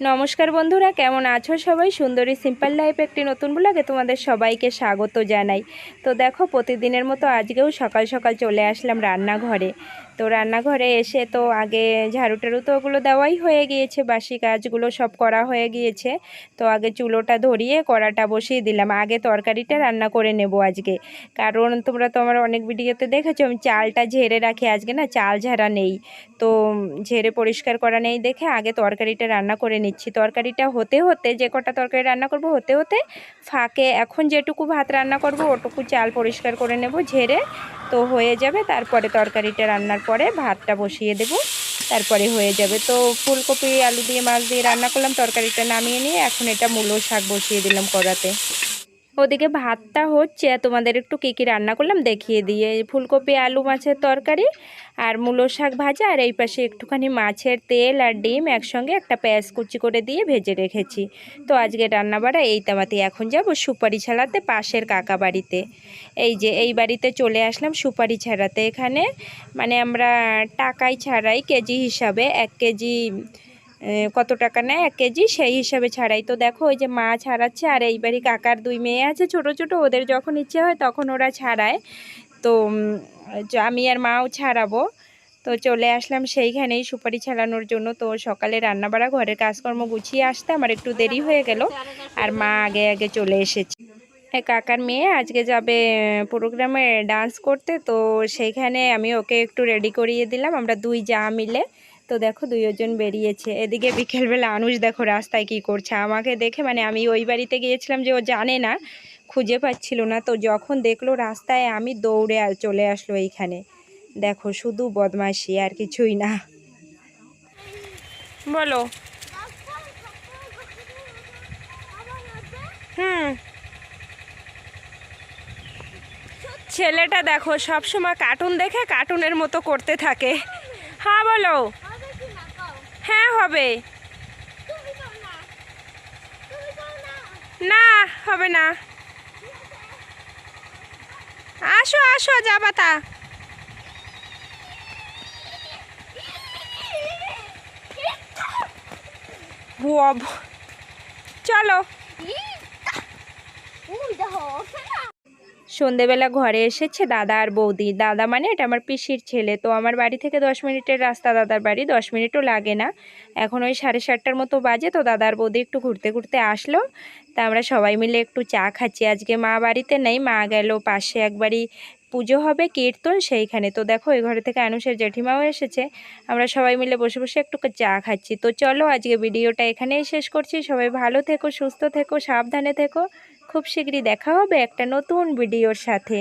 নমস্কার বন্ধুরা, কেমন আছো সবাই? সুন্দরী সিম্পল লাইফ একটি নতুন ব্লগে তোমাদের সবাইকে স্বাগত জানাই। তো দেখো, প্রতিদিনের মতো আজকেও সকাল সকাল চলে আসলাম রান্নাঘরে। তো রান্নাঘরে এসে তো আগে ঝাড়ু টাড়ু তো ওগুলো দেওয়াই হয়ে গিয়েছে, বাসি কাজগুলো সব করা হয়ে গিয়েছে। তো আগে চুলোটা ধরিয়ে কড়াটা বসিয়ে দিলাম। আগে তরকারিটা রান্না করে নেব আজকে, কারণ তোমরা তো আমার অনেক ভিডিওতে দেখেছো আমি চালটা ঝেড়ে রাখি। আজকে না চাল ঝাড়া নেই, তো ঝেড়ে পরিষ্কার করা নেই দেখে আগে তরকারিটা রান্না করে নিচ্ছি। তরকারিটা হতে হতে, যে কটা তরকারি রান্না করব হতে হতে ফাঁকে এখন যেটুকু ভাত রান্না করব ওটুকু চাল পরিষ্কার করে নেব ঝেড়ে, তো হয়ে যাবে। তারপরে তরকারিটা রান্নার পরে ভাতটা বসিয়ে দেব, তারপরে হয়ে যাবে। তো ফুলকপি আলু দিয়ে মাছ দিয়ে রান্না করলাম, তরকারিটা নামিয়ে নিয়ে এখন এটা মূলো শাক বসিয়ে দিলাম কড়াতে। ওদিকে ভাতটা হচ্ছে, তোমাদের একটু কী কী রান্না করলাম দেখিয়ে দিয়ে। ফুলকপি আলু মাছের তরকারি আর মূলো শাক ভাজা, আর এই পাশে একটুখানি মাছের তেল আর ডিম একসঙ্গে একটা পেঁয়াজ কুচি করে দিয়ে ভেজে রেখেছি। তো আজকে রান্নাবাড়া এই তামাতি। এখন যাব সুপারি ছাড়াতে পাশের কাকা বাড়িতে। এই যে এই বাড়িতে চলে আসলাম সুপারি ছাড়াতে। এখানে মানে আমরা টাকায় ছাড়াই, কেজি হিসাবে 1 কেজি কত টাকা নেয় 1 কেজি, সেই হিসাবে ছাড়াই। তো দেখো ওই যে মা ছাড়াচ্ছে, আর এইবারই কাকার 2 মেয়ে আছে ছোট ছোট, ওদের যখন ইচ্ছে হয় তখন ওরা ছাড়ায়। তো আমি আর মাও ছাড়াবো। তো চলে আসলাম সেইখানেই সুপারি ছাড়ানোর জন্য। তো সকালে রান্নাবাড়া ঘরের কাজকর্ম গুছিয়ে আসতে আমার একটু দেরি হয়ে গেল, আর মা আগে আগে চলে এসেছে। কাকার মেয়ে আজকে যাবে প্রোগ্রামে ডান্স করতে, তো সেইখানে আমি ওকে একটু রেডি করিয়ে দিলাম, আমরা 2 যা মিলে। তো দেখো 2 জন বেরিয়েছে। এদিকে বিকেলবেলা আনুষ দেখো রাস্তায় কি করছে, আমাকে দেখে, মানে আমি ওই বাড়িতে গিয়েছিলাম যে ও জানে না, খুঁজে পাচ্ছিল না, তো যখন দেখলো রাস্তায় আমি দৌড়ে চলে আসলো এইখানে। দেখো শুধু বদমাইশি আর কিছুই না। বলো। হুম, ছেলেটা দেখো সব সময় কার্টুন দেখে কার্টুনের মতো করতে থাকে। হ্যাঁ বলো। হ্যাঁ হবে। না, হবে না। আসো আসো, যাবা তা। চলো। সন্ধেবেলা ঘরে এসেছে দাদা আর বৌদি। দাদা মানে এটা আমার পিসির ছেলে। তো আমার বাড়ি থেকে 10 মিনিটের রাস্তা দাদার বাড়ি, 10 মিনিটও লাগে না। এখন ওই 7:30টার মতো বাজে। তো দাদা আর বৌদি একটু ঘুরতে ঘুরতে আসলো, তা আমরা সবাই মিলে একটু চা খাচ্ছি। আজকে মা বাড়িতে নেই, মা গেল পাশে একবারই পুজো হবে কীর্তন, সেইখানে। তো দেখো ওই ঘরে থেকে আনুষের জেঠিমাও এসেছে, আমরা সবাই মিলে বসে বসে একটু চা খাচ্ছি। তো চলো আজকে ভিডিওটা এখানেই শেষ করছি। সবাই ভালো থেকো, সুস্থ থেকো, সাবধানে থেকো। খুব শীঘ্রই দেখা হবে একটা নতুন ভিডিওর সাথে।